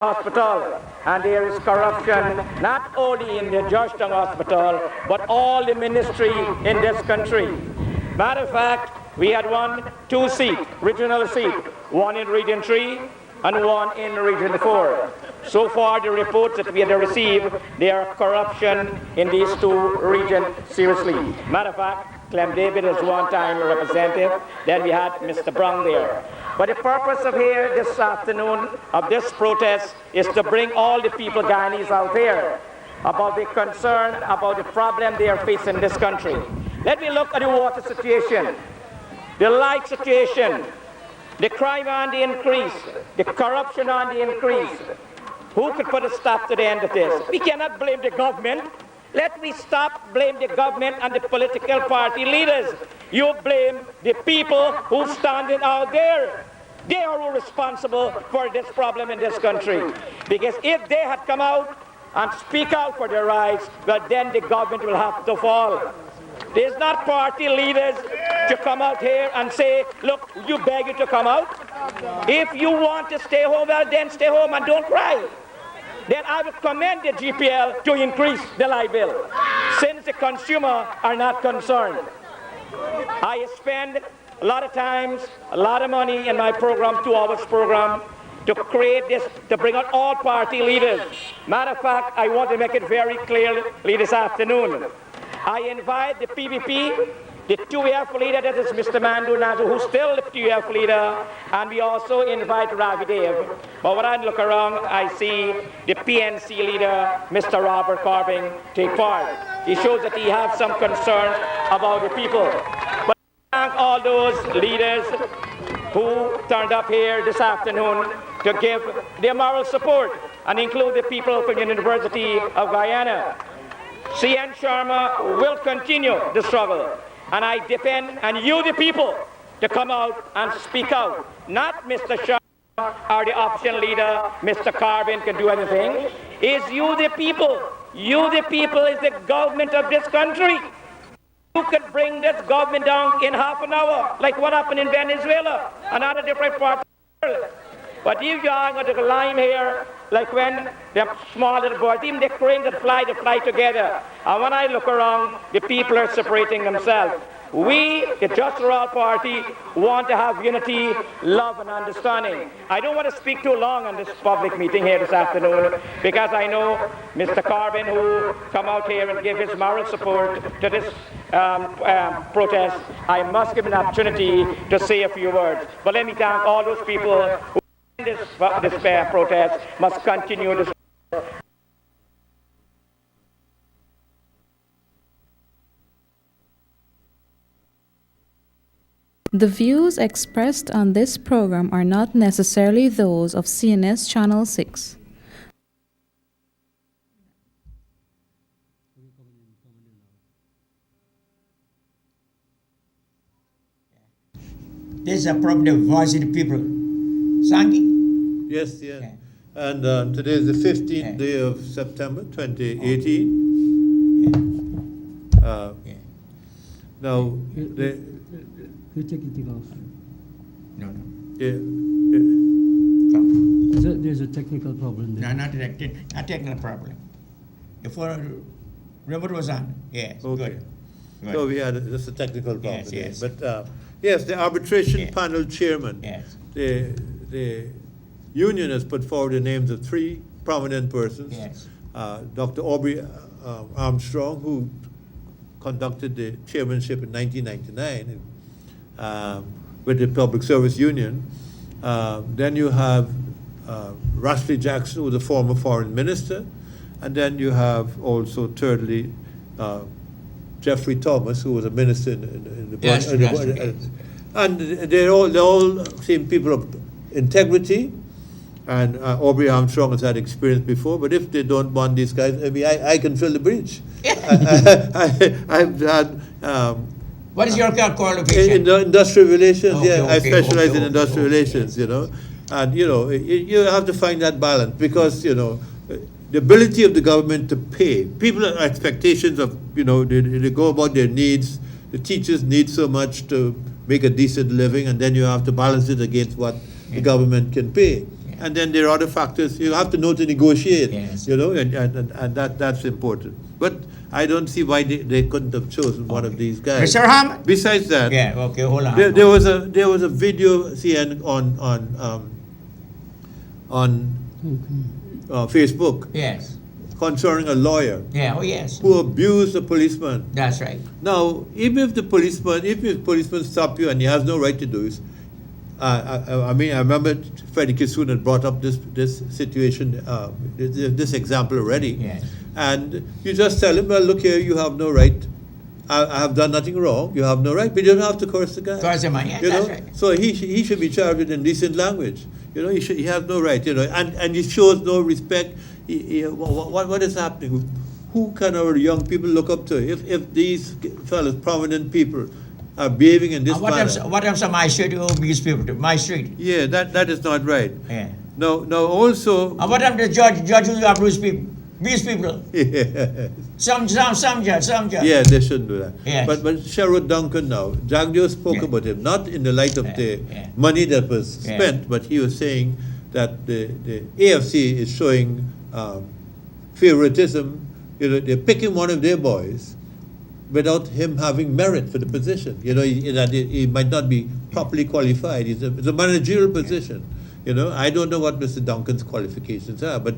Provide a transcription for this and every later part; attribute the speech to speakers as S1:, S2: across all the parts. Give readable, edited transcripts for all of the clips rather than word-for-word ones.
S1: hospital, and there is corruption not only in the Georgetown hospital, but all the ministry in this country. Matter of fact, we had two seats, regional seat, one in Region 3 and one in Region 4. So far, the reports that we have received, there are corruption in these two regions seriously. Matter of fact, Clem David is one-time representative. Then we had Mr. Brown there. But the purpose of here this afternoon of this protest is to bring all the people, Guyanese out there, about the concern, about the problem they are facing in this country. Let me look at the water situation, the light situation, the crime on the increase, the corruption on the increase. Who could put a stop to the end of this? We cannot blame the government. Let me stop blame the government and the political party leaders. You blame the people who standing out there. They are responsible for this problem in this country. Because if they had come out and speak out for their rights, well, then the government will have to fall. There's not party leaders to come out here and say, look, you beg you to come out. If you want to stay home, well, then stay home and don't cry. Then I would commend the GPL to increase the light bill, since the consumer are not concerned. I spend a lot of times, a lot of money in my program, 2 hours program, to create this, to bring out all party leaders. Matter of fact, I want to make it very clearly this afternoon. I invite the PVP, the 2F leader, that is Mr. Mandu Nazu, who's still the 2F leader, and we also invite Ravi Dev. But when I look around, I see the PNC leader, Mr. Robert Corbin, take part. He shows that he has some concerns about the people. But I thank all those leaders who turned up here this afternoon to give their moral support, and include the people from the University of Guyana. CN Sharma will continue the struggle, and I depend on you, the people, to come out and speak out. Not Mr. Sharma or the opposition leader, Mr. Corbin, can do anything. It's you, the people. You, the people, is the government of this country. You could bring this government down in half an hour, like what happened in Venezuela and other different parts of the world. But if you are going to climb here, like when the small little birds, even the cranes that fly together. And when I look around, the people are separating themselves. We, the Just for All Party, want to have unity, love, and understanding. I don't want to speak too long on this public meeting here this afternoon, because I know Mr. Corbin, who come out here and give his moral support to this protest. I must give an opportunity to say a few words. But let me thank all those people who in this protest must continue this.
S2: The views expressed on this program are not necessarily those of CNS Channel 6.
S3: This is a problem of voice of the people. Sangi?
S4: Yes, yeah. And today is the 15th day of September 2018. Now,
S5: You're taking it off.
S3: No.
S5: There's a technical problem there.
S3: No, not technical problem. The phone remote was on. Yes,
S4: okay.
S3: Good.
S4: So we had just a technical problem.
S3: Yes, yes.
S4: But yes, the arbitration panel chairman,
S3: Yes.
S4: the union has put forward the names of 3 prominent persons.
S3: Yes.
S4: Dr. Aubrey Armstrong, who conducted the chairmanship in 1999 with the Public Service Union. Then you have Rashley Jackson, who was a former foreign minister. And then you have also, thirdly, Jeffrey Thomas, who was a minister in the
S3: Yes,
S4: and they all seem people of integrity. And Aubrey Armstrong has had experience before, but if they don't want these guys, I can fill the breach. I've had.
S3: What is your qualification?
S4: In the industrial relations,
S3: Okay,
S4: I specialize in
S3: okay,
S4: industrial relations, you know. And, you have to find that balance, because, the ability of the government to pay, people have expectations of, they go about their needs. The teachers need so much to make a decent living, and then you have to balance it against what the government can pay. And then there are other factors. You have to know to negotiate,
S6: Yes.
S4: you know, and that's important. But I don't see why they couldn't have chosen one of these guys.
S6: Mr. Ham?
S4: Besides that,
S6: Yeah, okay, hold on.
S4: there was a video CN on Facebook
S6: Yes.
S4: concerning a lawyer
S6: Yeah, oh yes.
S4: who abused a policeman.
S6: That's right.
S4: Now, even if the policeman stop you and he has no right to do it, I mean, I remember Freddie Kissoon had brought up this situation, this example already.
S6: Yes.
S4: And you just tell him, well, look here, you have no right. I have done nothing wrong. You have no right, but you don't have to curse the guy.
S6: Curse him, yeah,
S4: You know?
S6: that's right.
S4: So he should be charged with indecent language. You know, he has no right. You know, and he shows no respect. What is happening? Who can our young people look up to? If these fellas, prominent people, are behaving in this manner.
S6: What if some my street who abuse people to my street?
S4: Yeah, that is not right.
S6: Yeah.
S4: Now also.
S6: And what if the judge who abuse people? Abuse people.
S4: Yeah.
S6: Some judge.
S4: Yeah, they shouldn't do that.
S6: Yes.
S4: But Sherrod Duncan now, Jagdeo spoke
S6: Yeah.
S4: about him, not in the light of the
S6: Yeah.
S4: money that was
S6: Yeah.
S4: spent, but he was saying that the AFC is showing favoritism. You know, they're picking one of their boys without him having merit for the position. You know, that he might not be properly qualified. It's a managerial position. You know, I don't know what Mr. Duncan's qualifications are, but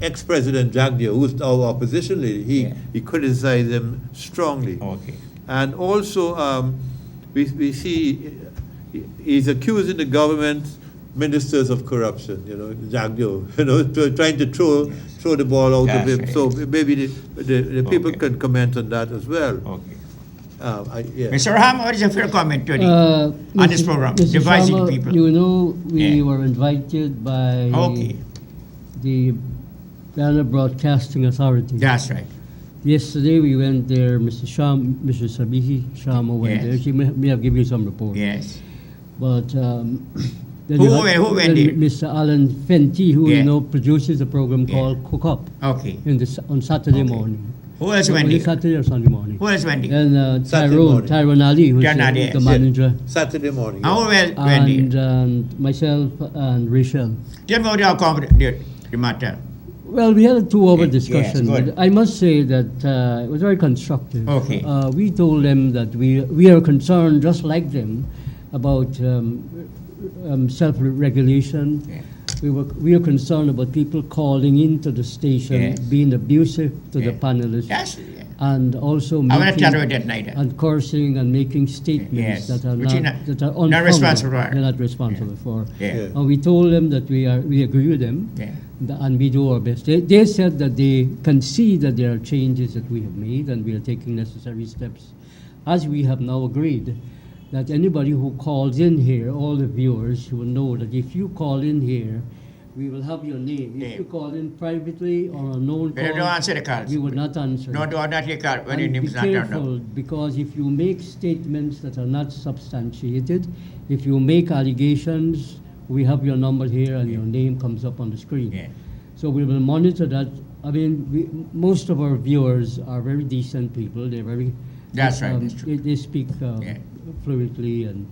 S4: ex-President Jagdeo, who's our opposition leader, he criticized him strongly.
S6: Okay.
S4: And also, we see he's accusing the government ministers of corruption. You know, Jagdeo, you know, trying to throw the ball out of him.
S6: Right.
S4: So maybe the people
S6: Okay.
S4: can comment on that as well.
S6: Okay.
S4: Yeah.
S6: Mr. Ham, what is your fair comment today
S5: Uh,
S6: on this program?
S5: Mr.
S6: Devising
S5: Sharma,
S6: people.
S5: You know, we
S6: Yeah.
S5: were invited by
S6: Okay.
S5: the Guyana Broadcasting Authority.
S6: That's right.
S5: Yesterday we went there. Mr. Sabihi Sharma went
S6: Yes.
S5: there. She may have given you some report.
S6: Yes.
S5: But then
S6: Who
S5: you
S6: went- who went
S5: then
S6: there?
S5: Mr. Alan Fenty, who
S6: Yeah.
S5: you know produces a program
S6: Yeah.
S5: called Cook Up
S6: Okay.
S5: on Saturday
S6: Okay.
S5: morning.
S6: Who else
S5: Was
S6: went
S5: it
S6: there?
S5: Saturday or Sunday morning?
S6: Who else went there?
S5: And
S4: Saturday morning.
S5: Tyrone Ali, who's
S6: Tyrone Ali,
S5: the
S6: yes.
S5: manager,
S4: Saturday morning.
S6: And who
S4: yeah.
S6: else went there?
S5: and myself and Rachel.
S6: Tell me how they are the matter.
S5: Well, we had a 2-hour
S6: Yes,
S5: discussion.
S6: good.
S5: But I must say that it was very constructive.
S6: Okay.
S5: We told them that we are concerned, just like them, about self-regulation.
S6: Yeah.
S5: We are concerned about people calling into the station,
S6: Yes.
S5: being abusive to the
S6: Yeah.
S5: panelists,
S6: Yes.
S5: and also
S6: I want to
S5: making,
S6: tell you that night.
S5: and cursing and making statements
S6: Yes.
S5: that are
S6: Which
S5: not,
S6: you're not-
S5: that are
S6: not
S5: unfounded.
S6: responsible for.
S5: They're not responsible for.
S6: Yeah.
S4: Yeah.
S5: And we told them that we agree with them.
S6: Yeah.
S5: And we do our best. They said that they can see that there are changes that we have made and we are taking necessary steps. As we have now agreed that anybody who calls in here, all the viewers will know that if you call in here, we will have your name. If
S6: Name.
S5: you call in privately or a known
S6: But don't
S5: call,
S6: answer the calls.
S5: we will not answer.
S6: No, do not take call when your
S5: And
S6: name
S5: be
S6: is not turned up.
S5: careful, because if you make statements that are not substantiated, if you make allegations, we have your number here and your name comes up on the screen.
S6: Yeah.
S5: So we will monitor that. I mean, most of our viewers are very decent people. They're very.
S6: That's right, that's true.
S5: They speak
S6: Yeah.
S5: fluently and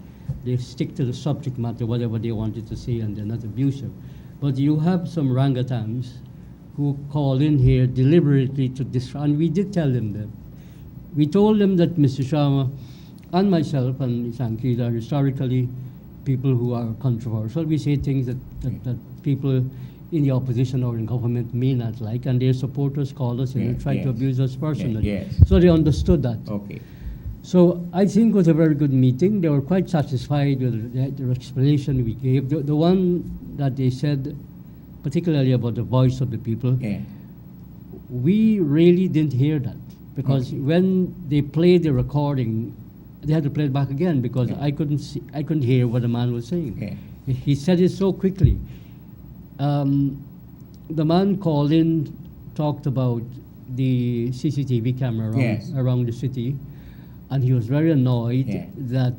S5: they stick to the subject matter, whatever they wanted to say, and they're not abusive. But you have some orangutans who call in here deliberately to disrupt, and we did tell them that. We told them that Mr. Sharma and myself and Ms. Ankit are historically people who are controversial. We say things that people in the opposition or in government may not like, and their supporters call us and
S6: Yeah,
S5: they try to
S6: yes.
S5: abuse us personally.
S6: yes.
S5: So they understood that.
S6: Okay.
S5: So I think it was a very good meeting. They were quite satisfied with the explanation we gave. The one that they said, particularly about the voice of the people,
S6: Yeah.
S5: we really didn't hear that, because
S6: Okay.
S5: when they played the recording, they had to play it back again because
S6: Yeah.
S5: I couldn't hear what the man was saying.
S6: Yeah.
S5: He said it so quickly. The man called in, talked about the CCTV camera
S6: Yes.
S5: around the city, and he was very annoyed
S6: Yeah.
S5: that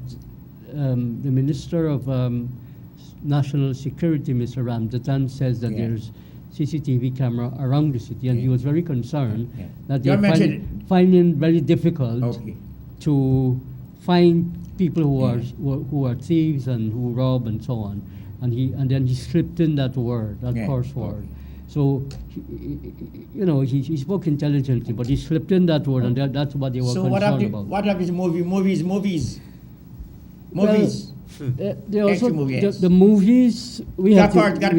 S5: the Minister of National Security, Mr. Ramjatan, says that
S6: Yeah.
S5: there's CCTV camera around the city, and he
S6: Yeah.
S5: was very concerned
S6: Yeah.
S5: that
S6: You
S5: they're
S6: mentioned-
S5: finding very difficult
S6: Okay.
S5: to find people
S6: Yeah.
S5: who are thieves and who rob and so on. and then he slipped in that word, that
S6: Yeah,
S5: curse word.
S6: okay.
S5: So, he spoke intelligently, but he slipped in that word, and that's what they were
S6: So
S5: concerned about.
S6: what of his movies?
S5: Well, they also,
S6: Action movie, yes.
S5: the movies, we have
S6: Got
S5: to,
S6: a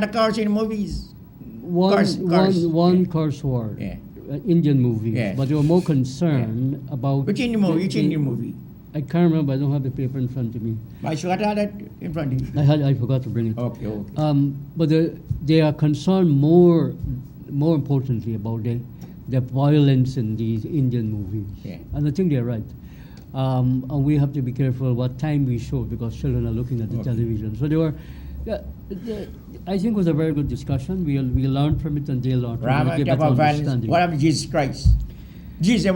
S6: curse in movies.
S5: one curse word,
S6: Yeah.
S5: Indian movies,
S6: Yeah.
S5: but they were more concerned about.
S6: Which Indian movie? Which Indian movie?
S5: I can't remember. I don't have the paper in front of me.
S6: I should have that in front of you.
S5: I forgot to bring it.
S6: Okay.
S5: But they are concerned more importantly about the violence in these Indian movies.
S6: Yeah.
S5: And I think they're right. And we have to be careful what time we show because children are looking at the television. So they were. I think it was a very good discussion. We learned from it and they learned from it. Get better understanding.
S6: What happened to Jesus Christ? Jesus,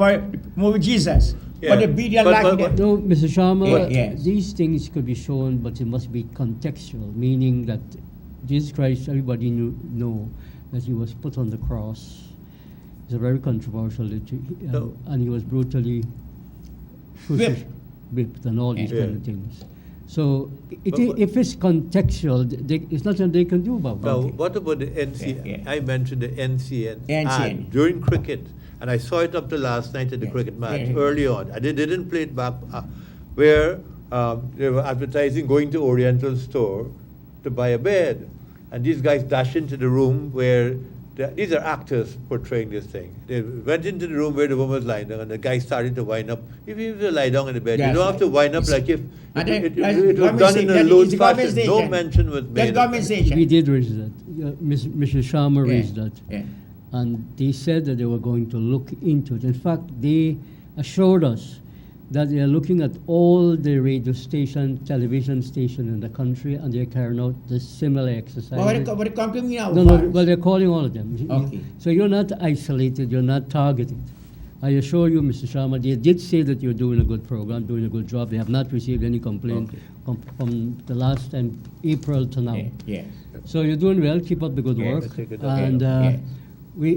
S6: movie Jesus.
S4: Yeah.
S6: But the media
S4: But-
S6: like
S4: but-
S6: that.
S5: No, Mr. Sharma,
S6: Yes.
S5: these things could be shown, but it must be contextual, meaning that Jesus Christ, everybody know that he was put on the cross. It's a very controversial,
S4: No.
S5: and he was brutally whipped and all these
S4: Yeah.
S5: kind of things. So
S4: But-
S5: if it's contextual, it's nothing they can do about
S4: Now,
S5: it.
S4: what about the NCN?
S6: Yeah.
S4: I mentioned the NCN
S6: NCN.
S4: ad during cricket, and I saw it up to last night at the
S6: Yeah.
S4: cricket match
S6: Yeah.
S4: early on. I didn't play it back, where they were advertising going to Oriental store to buy a bed, and these guys dashed into the room where these are actors portraying this thing. They went into the room where the woman was lying down, and the guy started to wind up. If you lie down in the bed,
S6: Yes.
S4: you don't have to wind up like if
S6: And
S4: it
S6: then-
S4: was
S6: government
S4: done in a
S6: station-
S4: loose
S6: it's a government
S4: fashion. No
S6: station.
S4: mention was made.
S6: That's
S4: of
S6: government
S4: that.
S6: station.
S5: We did raise that. Mr. Sharma raised that.
S6: Yeah.
S5: And they said that they were going to look into it. In fact, they assured us that they are looking at all the radio station, television station in the country, and they're carrying out the similar exercise.
S6: But it come to me now.
S5: No, well, they're calling all of them.
S6: Okay.
S5: So you're not isolated, you're not targeted. I assure you, Mr. Sharma, they did say that you're doing a good program, doing a good job. They have not received any complaint from the last time, April to now.
S6: Yes.
S5: So you're doing well. Keep up the good
S6: Yes.
S5: work.
S4: That's a good
S5: And
S6: Yes.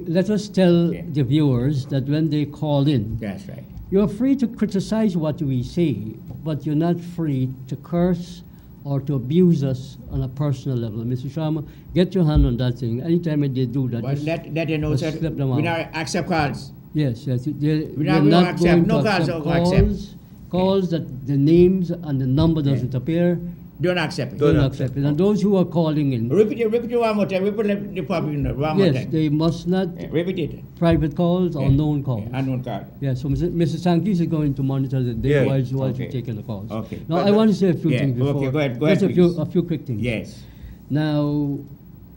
S5: let us tell
S6: Yeah.
S5: the viewers that when they call in,
S6: That's right.
S5: you're free to criticize what we say, but you're not free to curse or to abuse us on a personal level. Mr. Sharma, get your hand on that thing. Anytime they do that,
S6: But
S5: just
S6: let you know,
S5: just
S6: sir,
S5: slip them
S6: we
S5: out.
S6: not accept calls.
S5: Yes,
S6: We
S5: we're
S6: don't
S5: not
S6: accept-
S5: going to
S6: no calls
S5: accept
S6: or accept.
S5: calls that the names and the number doesn't appear.
S6: Don't accept it.
S4: Don't
S5: Don't
S4: accept
S5: accept it. And those who are calling in,
S6: Repeat it one more time. Repeat the public know one more
S5: yes,
S6: time.
S5: they must not
S6: Repeat it.
S5: private calls or
S6: Yeah.
S5: known calls.
S6: Yeah, unknown call.
S5: Yeah, so Mr. Sankis is going to monitor the day
S4: Yeah.
S5: while you're
S6: Okay.
S5: taking the calls.
S6: Okay.
S5: Now,
S6: But
S5: I want to say a few
S6: yeah,
S5: things before.
S6: okay, go ahead,
S5: Just
S6: please.
S5: a few quick things.
S6: Yes.
S5: Now,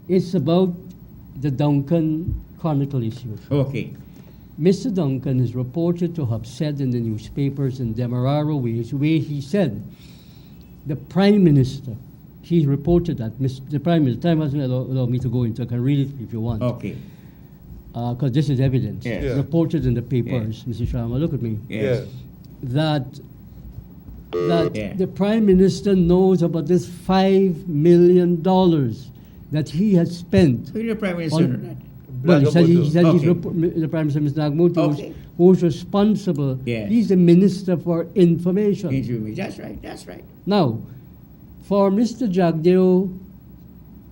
S5: it's about the Duncan Chronicle issue.
S6: Okay.
S5: Mr. Duncan is reported to have said in the newspapers in Demerara ways, where he said, the Prime Minister, he reported that, the Prime Minister, time hasn't allowed me to go into, I can read it if you want.
S6: Okay.
S5: Because this is evidence.
S6: Yes.
S4: Yeah.
S5: Reported in the papers, Mr. Sharma, look at me.
S6: Yes.
S5: That
S6: Yeah.
S5: the Prime Minister knows about this $5 million that he has spent.
S6: Who is the Prime Minister?
S5: On-
S6: on that?
S5: Well, he said
S6: Okay.
S5: the Prime Minister, Mr. Nagmutu,
S6: Okay.
S5: who's responsible.
S6: Yeah.
S5: He's the Minister for Information.
S6: That's right. That's right.
S5: Now, for Mr. Jagdeo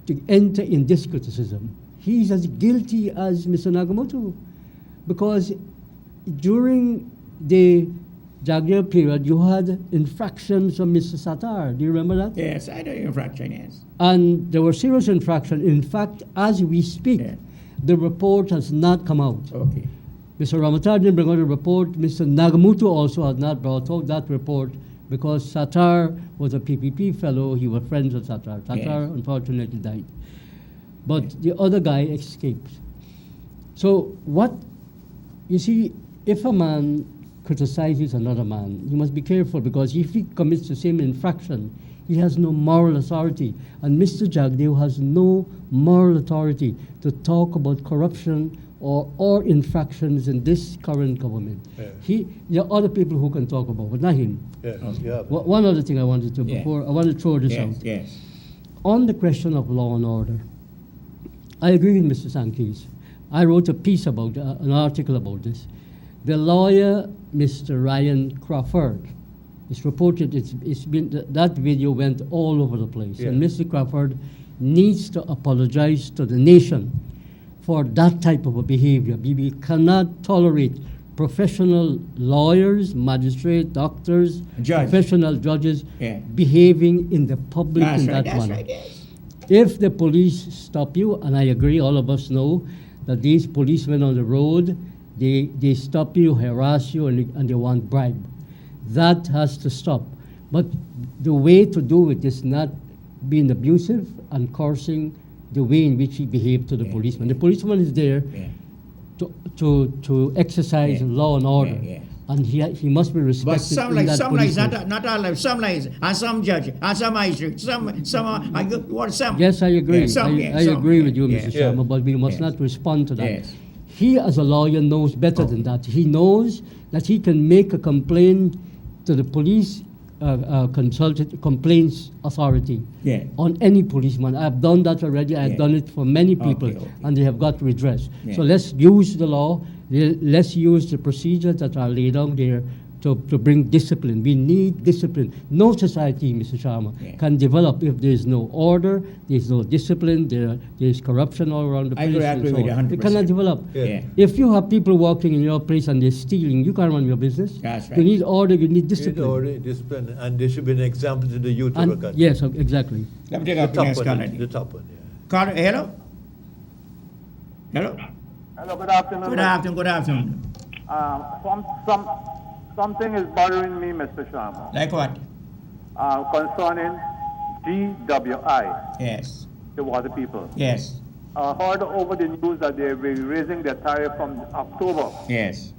S5: to enter in this criticism, he's as guilty as Mr. Nagamoto, because during the Jagdeo period, you had infractions of Mr. Sattar. Do you remember that?
S6: Yes, I know infraction, yes.
S5: And there were serious infractions. In fact, as we speak,
S6: Yeah.
S5: the report has not come out.
S6: Okay.
S5: Mr. Ramatar didn't bring out a report. Mr. Nagamutu also has not brought out that report because Sattar was a PPP fellow. He was friends with Sattar. Sattar,
S6: Yes.
S5: unfortunately, died. But the other guy escaped. So you see, if a man criticizes another man, he must be careful, because if he commits the same infraction, he has no moral authority. And Mr. Jagdeo has no moral authority to talk about corruption or infractions in this current government.
S4: Yeah.
S5: There are other people who can talk about it, but not him.
S4: Yeah. Yeah.
S5: One other thing I wanted to,
S6: Yeah.
S5: before I want to throw this
S6: Yes,
S5: out.
S6: yes.
S5: On the question of law and order, I agree with Mr. Sankis. I wrote a piece about, an article about this. The lawyer, Mr. Ryan Crawford, It's reported. It's been that video went all over the place,
S4: Yeah.
S5: and Mr. Crawford needs to apologize to the nation for that type of a behavior. We cannot tolerate professional lawyers, magistrates, doctors,
S6: Judge.
S5: professional judges
S6: Yeah.
S5: behaving in the public
S6: That's
S5: in
S6: right,
S5: that
S6: that's
S5: manner.
S6: right, yes.
S5: If the police stop you, and I agree, all of us know that these policemen on the road, they stop you, harass you, and they want bribe. That has to stop. But the way to do it is not being abusive and cursing the way in which he behaved to the
S6: Yeah,
S5: policeman. The policeman is there
S6: Yeah.
S5: to exercise
S6: Yeah,
S5: law and order,
S6: yeah.
S5: and he must be respected.
S6: But some
S5: in
S6: lies,
S5: that
S6: some lies,
S5: policeman.
S6: not all lies, some lies, and some judge, and some magistrate, some.
S5: Yes, I agree.
S6: Yeah, some, yeah,
S5: I
S6: some,
S5: agree
S6: yeah,
S5: with you,
S6: yeah.
S5: Mr.
S4: Yeah.
S5: Sharma, but we must
S6: Yes.
S5: not respond to that.
S6: Yes.
S5: He, as a lawyer, knows better than that. He knows that he can make a complaint to the police complaints authority
S6: Yeah.
S5: on any policeman. I've done that already. I've
S6: Yeah.
S5: done it for many people,
S6: Okay.
S5: and they have got redress.
S6: Yeah.
S5: So let's use the law. Let's use the procedures that are laid out there to bring discipline. We need discipline. No society, Mr. Sharma,
S6: Yeah.
S5: can develop if there is no order, there is no discipline, there is corruption all around the
S6: I
S5: place.
S6: agree
S5: and
S6: with
S5: so
S6: you
S5: on.
S6: 100%.
S5: It cannot develop.
S6: Yeah.
S5: If you have people walking in your place and they're stealing, you can't run your business.
S6: That's
S5: You
S6: right.
S5: need order, you need
S4: You need
S5: discipline.
S4: order, discipline, and there should be an example to the youth of our
S5: And,
S4: country.
S5: yes, exactly.
S6: Let me take
S4: The
S6: up the
S4: top
S6: next
S4: one,
S6: caller.
S4: the top one, yeah.
S6: Caller, hello? Hello?
S7: Hello, good afternoon.
S6: Good afternoon, good afternoon.
S7: Something is bothering me, Mr. Sharma,
S6: Like what?
S7: concerning GWI,
S6: Yes,
S7: the water people.
S6: yes,
S7: I heard over the news that they will be raising their tariff from October.
S6: yes.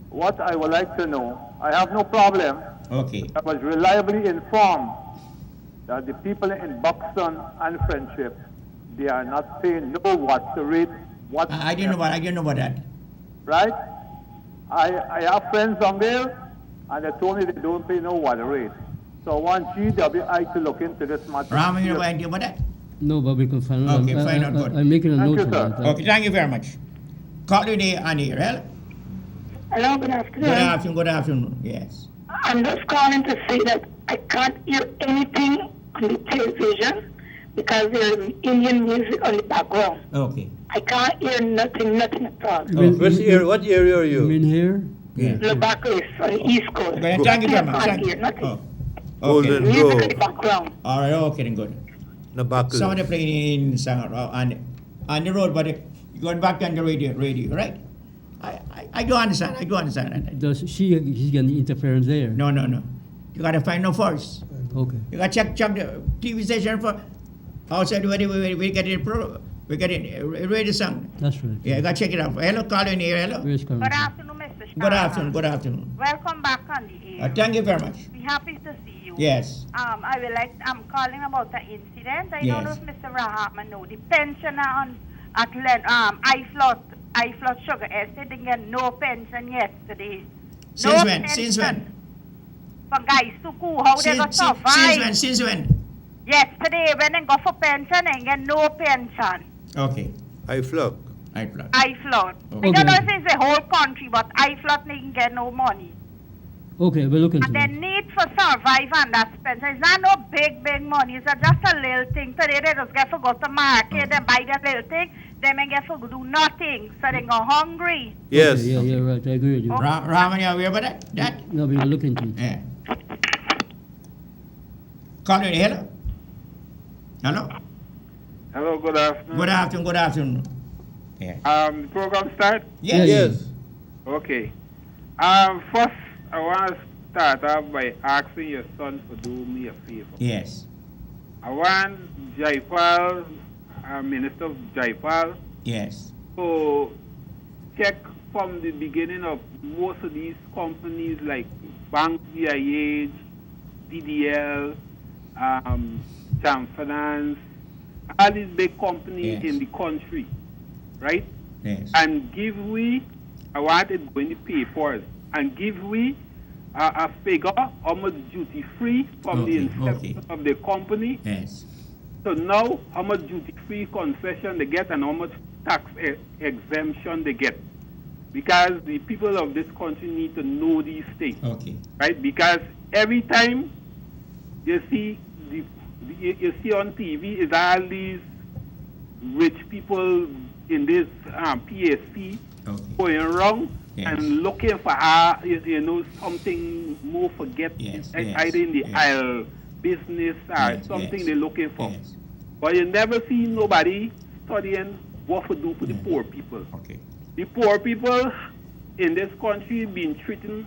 S7: What I would like to know, I have no problem.
S6: Okay,
S7: I was reliably informed that the people in Buxton and Friendship, they are not paying no water rate.
S6: I didn't know about that.
S7: Right? I have friends down there, and they told me they don't pay no water rate. So I want GWI to look into this matter.
S6: Ram, you know anything about that?
S5: No, but we can find out.
S6: Okay, find out good.
S5: I'm making a
S7: Thank
S5: note
S7: you,
S5: of
S7: sir.
S5: that.
S6: Okay, thank you very much. Call today on here, hello?
S8: Hello, good afternoon.
S6: Good afternoon, yes.
S8: I'm just calling to say that I can't hear anything on the television because there's Indian music on the background.
S6: Okay,
S8: I can't hear nothing at all.
S5: You mean-
S4: Which area, what area are
S5: You mean
S4: you?
S5: here?
S6: yeah.
S8: Lubbock on the East Coast.
S6: Okay, thank you very much.
S8: I
S6: Thank
S8: can't hear
S6: you.
S8: nothing.
S6: Oh, okay.
S4: Golden
S8: Music in
S4: Grove,
S8: the background.
S6: All right, okay, then good.
S4: Nabakal.
S6: Somebody playing in song on the road, but going back on the radio, right? I do understand. That.
S5: Does he's getting interference there?
S6: No. You gotta find out first.
S5: Okay.
S6: You gotta check the TV station for outside where we get it. We get it radio song.
S5: That's right.
S6: Yeah, you gotta check it out. Hello, call in here. Hello.
S5: Where's coming
S9: Good
S5: from?
S9: afternoon, Mr. Sharma.
S6: Good afternoon.
S9: Welcome back on the air.
S6: Thank you very much.
S9: We're happy to see you.
S6: Yes.
S9: I'm calling about the incident. I don't know
S6: Yes.
S9: if Mr. Rahman know. The pensioner on I Flood Sugar Estate didn't get no pension yesterday.
S6: Since
S9: No
S6: when?
S9: pension.
S6: Since when?
S9: For guys to cool, how they got survive.
S6: Since when?
S9: Yesterday, when they go for pension, they get no pension.
S6: Okay.
S4: I flock.
S6: I flood.
S9: I Flood.
S6: Okay.
S9: I don't know if it's the whole country, but I Flood didn't get no money.
S5: Okay, we'll look into
S9: And
S5: that.
S9: they need for survive and that pension. It's not no big money. It's just a little thing. Today they just get to go to market and buy that little thing. They may get to do nothing. So they go hungry.
S4: Yes.
S5: Okay, yeah, right. I agree with you.
S6: Raman, you aware about that?
S5: No, we will look into it.
S6: Yeah. Call in. Hello. Hello.
S7: Hello, good afternoon.
S6: Good afternoon. Yeah.
S7: The program start?
S6: Yes.
S4: Yes.
S7: Okay. First, I want to start off by asking your son to do me a favor.
S6: Yes.
S7: I want Jaipal, Minister of Jaipal,
S6: Yes.
S7: to check from the beginning of most of these companies like Bank VIH, DDL, Jam Finance, all these big companies
S6: Yes.
S7: in the country, right?
S6: Yes.
S7: And give we, I want it going to papers, and give we a figure how much duty free from the
S6: Okay,
S7: inception
S6: okay.
S7: of the company.
S6: Yes.
S7: So now how much duty free concession they get and how much tax exemption they get. Because the people of this country need to know these things,
S6: Okay.
S7: right? Because every time you see you see on TV is all these rich people in this PSC going around and looking for something more either in the oil business or something they're looking for. But you never see nobody studying what to do for the poor people. The poor people in this country being treated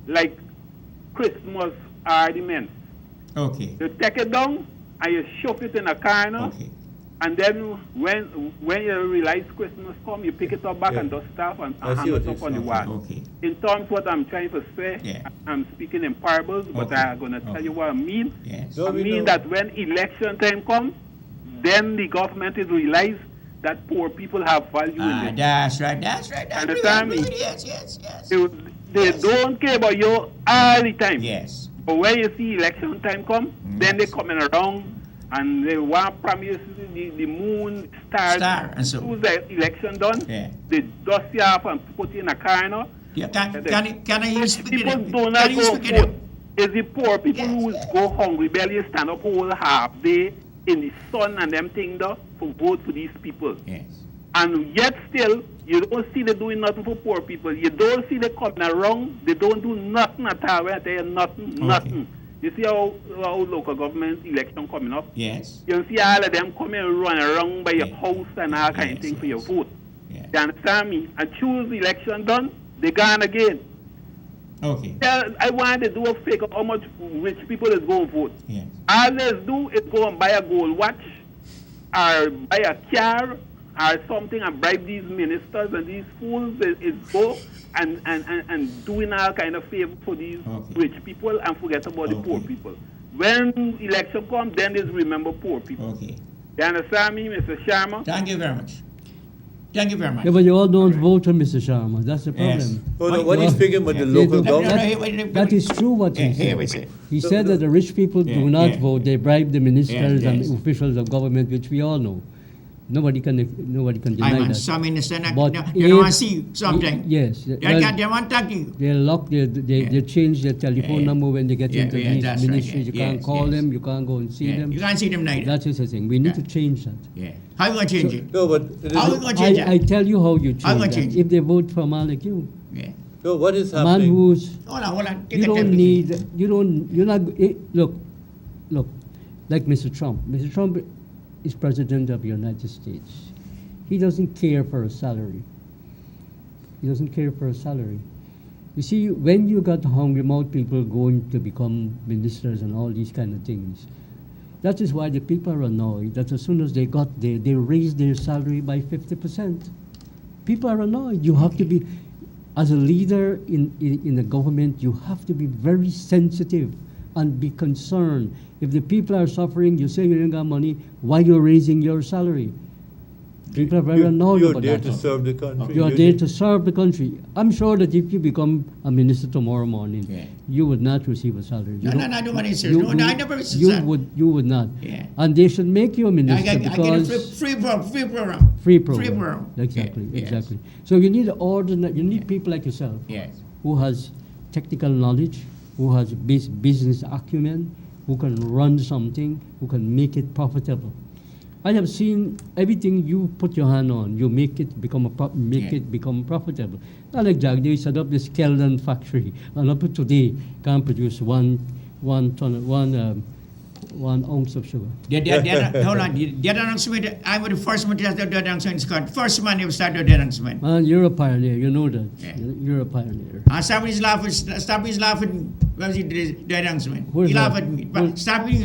S7: like Christmas ornaments. You take it down and you shove it in a corner, and then when you realize Christmas come, you pick it up back and dust it off and hang it up on the wall. In terms of what I'm trying to say, I'm speaking in parables, but I'm going to tell you what I mean. I mean that when election time comes, then the government is realize that poor people have value in it.
S6: That's right.
S7: Understand me?
S6: Yes.
S7: They don't care about you all the time.
S6: Yes.
S7: But when you see election time come, then they coming around and they want promise the moon, stars.
S6: And so
S7: who's the election done? They dust you off and put you in a corner.
S6: Can I use
S7: people do not go vote. It's the poor people who go hungry belly stand up whole half day in the sun and them things to vote for these people. And yet still, you don't see them doing nothing for poor people. You don't see them coming around. They don't do nothing at all. I tell you, nothing. You see how local government election coming up? You see all of them coming and run around by your house and all kind of thing for your vote. You understand me? And choose the election done, they gone again. I want to do a figure how much rich people is going to vote. All they do is go and buy a gold watch or buy a car or something and bribe these ministers and these fools is go and doing all kind of favor for these rich people and forget about the poor people. When election comes, then they remember poor people. You understand me, Mr. Sharma?
S6: Thank you very much.
S5: Yeah, but you all don't vote for Mr. Sharma. That's the problem.
S4: What he's speaking about the local government?
S5: That is true what he said. He said that the rich people do not vote. They bribe the ministers and officials of government, which we all know. Nobody can deny that.
S6: Some ministers,
S5: But
S6: you don't want to see you sometimes.
S5: Yes.
S6: They want to talk to you.
S5: They lock. They change their telephone number when they get into these ministries. You can't call them. You can't go and see them.
S6: You can't see them neither.
S5: That is the thing. We need to change that.
S6: How are you going to change it?
S4: No, but
S6: how are you going to change it?
S5: I tell you how you
S6: How you
S5: change
S6: change
S5: that. If they vote for a man like you,
S4: so what is
S5: a man
S4: happening?
S5: who's
S6: Hold on.
S5: you don't need. You're not. Look, like Mr. Trump. Mr. Trump is president of the United States. He doesn't care for a salary. You see, when you got hungry mouth people going to become ministers and all these kind of things, that is why the people are annoyed that as soon as they got there, they raised their salary by 50%. People are annoyed. You have to be, as a leader in the government, you have to be very sensitive and be concerned. If the people are suffering, you say you ain't got money, why you're raising your salary? People are very annoyed about that.
S4: You're there to serve the country.
S5: You're there to serve the country. I'm sure that if you become a minister tomorrow morning, you would not receive a salary.
S6: No, I don't want to say. No, I never received salary.
S5: You would not. And they should make you a minister
S6: I get a free program.
S5: Free program. Exactly. So you need you need people like yourself who has technical knowledge, who has business acumen, who can run something, who can make it profitable. I have seen everything you put your hand on, you make it become profitable. Not like Jack, they set up this Keldan factory, and up to today can't produce one ounce of sugar.
S6: Hold on. The announcement, I was the first one to start the announcement. First man who started the announcement.
S5: Man, you're a pioneer. You know that. You're a pioneer.
S6: Somebody's laughing. Somebody's laughing when he did the announcement. He laughed at me. But stop me.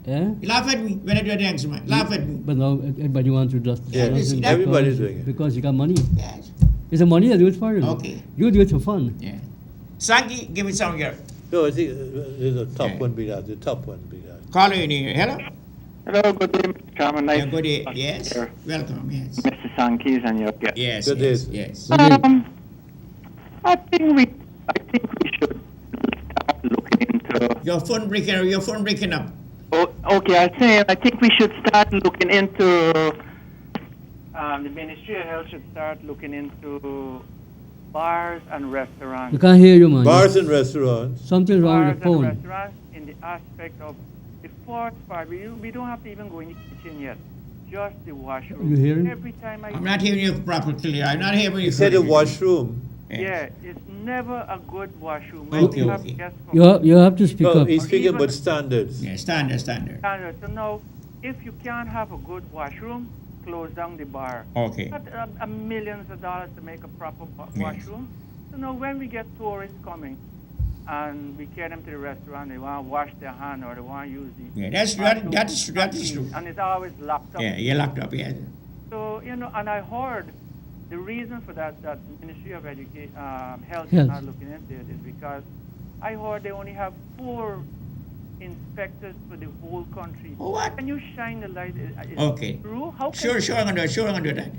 S6: He laugh at me when I do the announcement. Laugh at me.
S5: But now everybody wants to just
S4: everybody's doing it.
S5: Because you got money. Yes. It's the money that do it for you.
S6: Okay.
S5: You do it for fun.
S6: Sanky, give me some here.
S4: No, I think there's a top one being asked. The top one being asked.
S6: Caller in here. Hello.
S10: Hello, good day, Mr. Chairman. Nice
S6: good day. Yes. Welcome. Yes.
S10: Mr. Sankey and your guest.
S6: Yes.
S4: Good day.
S6: Yes.
S10: I think we should start looking into.
S6: Your phone breaking up.
S10: Oh, okay, I think we should start looking into. The Ministry of Health should start looking into
S11: bars and restaurants.
S5: You can't hear you, man.
S4: Bars and restaurants.
S5: Something wrong
S11: Bars
S5: with the phone.
S11: and restaurants in the aspect of the fourth part. We don't have to even go in the kitchen yet. Just the washroom.
S5: You hearing?
S11: Every time
S6: I'm not hearing you properly. I'm not hearing you.
S4: You said a
S6: correctly.
S4: washroom.
S11: Yeah, it's never a good washroom.
S6: Okay,
S11: we have
S6: okay.
S11: guests from
S5: You have to speak
S4: No,
S5: up.
S4: he's speaking
S11: Even-
S4: about standards.
S6: Yeah, standard.
S11: standards. So now, if you can't have a good washroom, close down the bar.
S6: Okay.
S11: Not millions of dollars to make a proper
S6: Yes.
S11: washroom. So now, when we get tourists coming, and we get them to the restaurant, they want to wash their hand or they want to use the
S6: Yeah, that is true.
S11: and it's always locked up.
S6: Yeah, you're locked up. Yeah.
S11: So, and I heard the reason for that Ministry of Education, Health
S5: Yes.
S11: is not looking into it is because I heard they only have 4 inspectors for the whole country.
S6: What?
S11: Can you shine the light? Is
S6: Okay.
S11: it true? How can
S6: Sure, I'm gonna do that.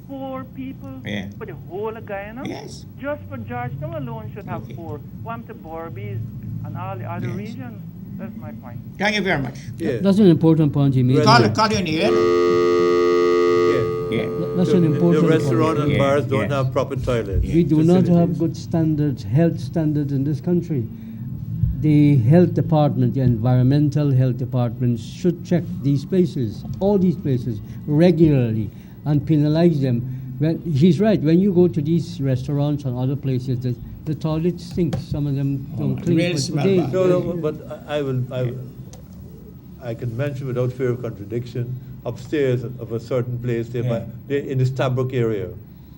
S11: 4 people
S6: Yeah.
S11: for the whole of Guyana?
S6: Yes.
S11: Just for Georgetown alone should have
S6: Okay.
S11: 4. One to Borbies and all the other
S6: Yes.
S11: regions. That's my point.
S6: Thank you very much.
S4: Yeah.
S5: That's an important point he made.
S6: Call you in here.
S4: Yeah.
S6: Yeah.
S5: That's an
S4: The
S5: important
S4: restaurant
S5: point.
S4: and bars don't
S6: yes.
S4: have proper toilets.
S5: We do not have
S4: facilities.
S5: good standards, health standards in this country. The health department, the environmental health department should check these places, all these places, regularly and penalize them. He's right, when you go to these restaurants and other places, the toilets stink. Some of them don't clean.
S6: really
S5: but
S6: smell
S5: they-
S6: bad.
S4: No, but I can mention without fear of contradiction, upstairs of a certain place,
S6: Yeah.
S4: they're in the Stabrook area.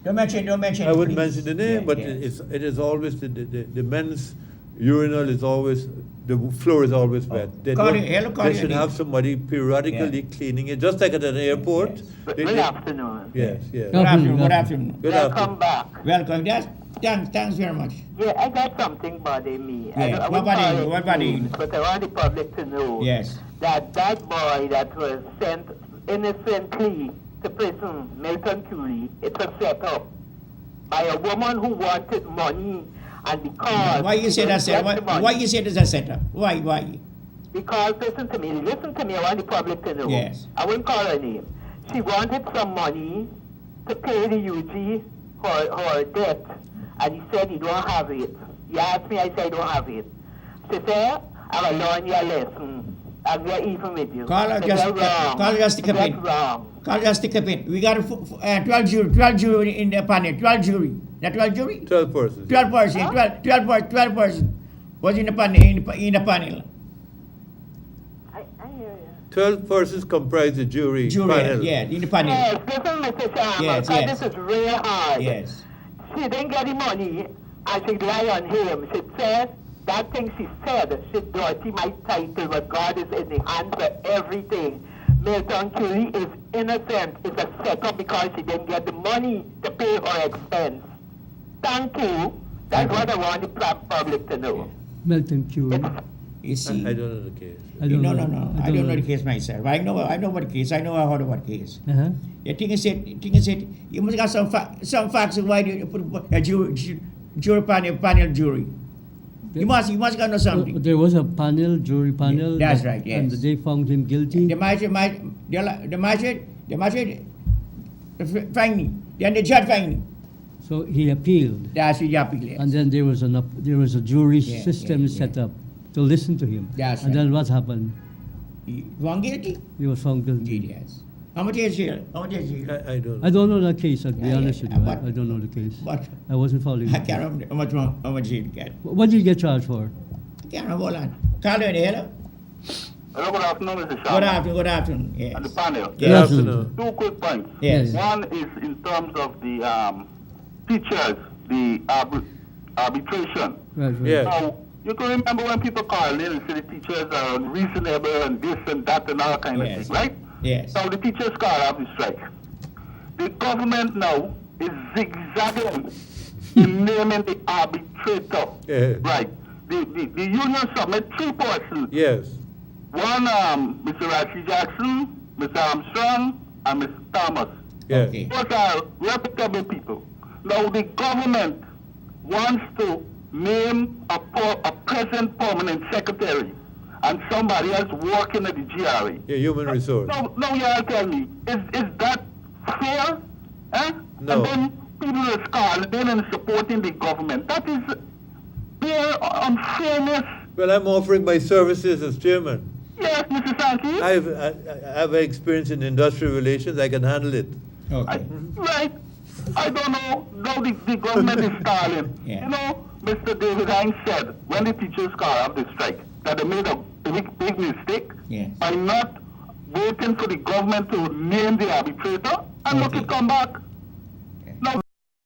S6: Don't mention.
S4: I wouldn't
S6: please.
S4: mention the name,
S6: Yeah,
S4: but
S6: yes.
S4: it is always, the men's urinal is always, the floor is always wet. They, they should have somebody periodically cleaning it, just like at an airport.
S6: Yes.
S8: Good afternoon.
S4: Yes.
S6: Good afternoon.
S4: Good
S8: Welcome
S4: afternoon.
S8: back.
S6: Welcome. Thanks very much.
S8: Yeah, I got something bothering me.
S6: Yeah,
S8: I
S6: what
S8: wouldn't call
S6: bothering you?
S8: it
S6: What bothering you?
S8: names, but I want the public to know
S6: Yes.
S8: that boy that was sent innocently to prison, Milton Cooley, it's a setup by a woman who wanted money, and because
S6: Why you say
S8: she
S6: that?
S8: didn't get the money-
S6: Why you say there's a setup? Why?
S8: Because listen to me, I want the public to know.
S6: Yes.
S8: I wouldn't call her name. She wanted some money to pay the UG for her debt, and he said he don't have it. He asked me, I said I don't have it. She said, I will learn you a lesson. I'm not even with you.
S6: Call her
S8: So
S6: just
S8: you're wrong.
S6: call her just stick up
S8: You're
S6: in.
S8: wrong.
S6: Call her just stick up in. We got 12 jury in the panel. 12 jury. Not 12 jury?
S4: 12 persons.
S6: 12 person.
S8: Huh?
S6: 12 person was in the panel. In the panel.
S8: I hear you.
S4: 12 persons comprise the jury
S6: Jury.
S4: panel.
S6: Yeah, in the panel.
S8: Yes, listen, Mr. Sharma,
S6: Yes,
S8: because
S6: yes.
S8: this is real hard.
S6: Yes.
S8: She didn't get the money, and she lie on him. She said, that thing she said, she dirty my title, but God is in the hands of everything. Milton Curie is innocent. It's a setup because she didn't get the money to pay her expense. Thank you. That's what I want the public to know.
S5: Milton Curie.
S6: You see.
S4: I don't know the case.
S5: I don't
S6: No.
S5: know.
S6: I don't know the case myself. I know what case. I know I heard about case.
S5: Uh-huh.
S6: The thing is it. You must got some facts of why you put a jury panel jury. You must know something.
S5: There was a jury panel.
S6: That's right, yes.
S5: And they found him guilty.
S6: The magistrate find him. Then the judge find him.
S5: So he appealed.
S6: That's the appeal. Yes.
S5: And then there was a jury
S6: Yeah,
S5: system
S6: yeah,
S5: set
S6: yeah.
S5: up to listen to him.
S6: That's
S5: and
S6: right.
S5: then what happened?
S6: He found guilty.
S5: He was found guilty.
S6: Indeed, yes. How much is jail?
S4: I don't know.
S5: I don't know that case, I'll be
S6: Yeah,
S5: honest
S6: yeah,
S5: with you.
S6: but-
S5: I don't know the case.
S6: But
S5: I wasn't following
S6: I
S5: it.
S6: can't remember how much jail he get.
S5: What did you get charged for?
S6: I can't remember. Hold on. Call in here.
S12: Hello, good afternoon, Mr.
S6: Good
S12: Sharma.
S6: good afternoon. Yes.
S12: And the panel.
S4: Good afternoon.
S12: Two quick points.
S6: Yes.
S12: One is in terms of the teachers, the arbitration.
S5: Right.
S4: Yes.
S12: Now, you can remember when people call in and say the teachers are unreasonable and this and that and all kind
S6: Yes.
S12: of thing, right?
S6: Yes.
S12: Now, the teachers call off the strike. The government now is zigzagging in naming the arbitrator.
S4: Yeah.
S12: Right. The union submit 3 persons.
S4: Yes.
S12: One, Mr. Rashi Jackson, Mr. Armstrong, and Mr. Thomas.
S4: Yes.
S6: Okay.
S12: Those are reputable people. Now the government wants to name a present permanent secretary and somebody else working at the GRA.
S4: Yeah, human resource.
S12: Now you all tell me, is that fair? Eh?
S4: No.
S12: And then people that's calling in and supporting the government. That is bare unfairness.
S4: Well, I'm offering my services as chairman.
S12: Yes, Mr. Sankey.
S4: I have experience in industrial relations. I can handle it.
S6: Okay.
S12: Right. I don't know. Now the government is calling.
S6: Yeah.
S12: You know, Mr. David Hines said when the teachers called up the strike that they made a big mistake by not waiting for the government to name the arbitrator and look it come back.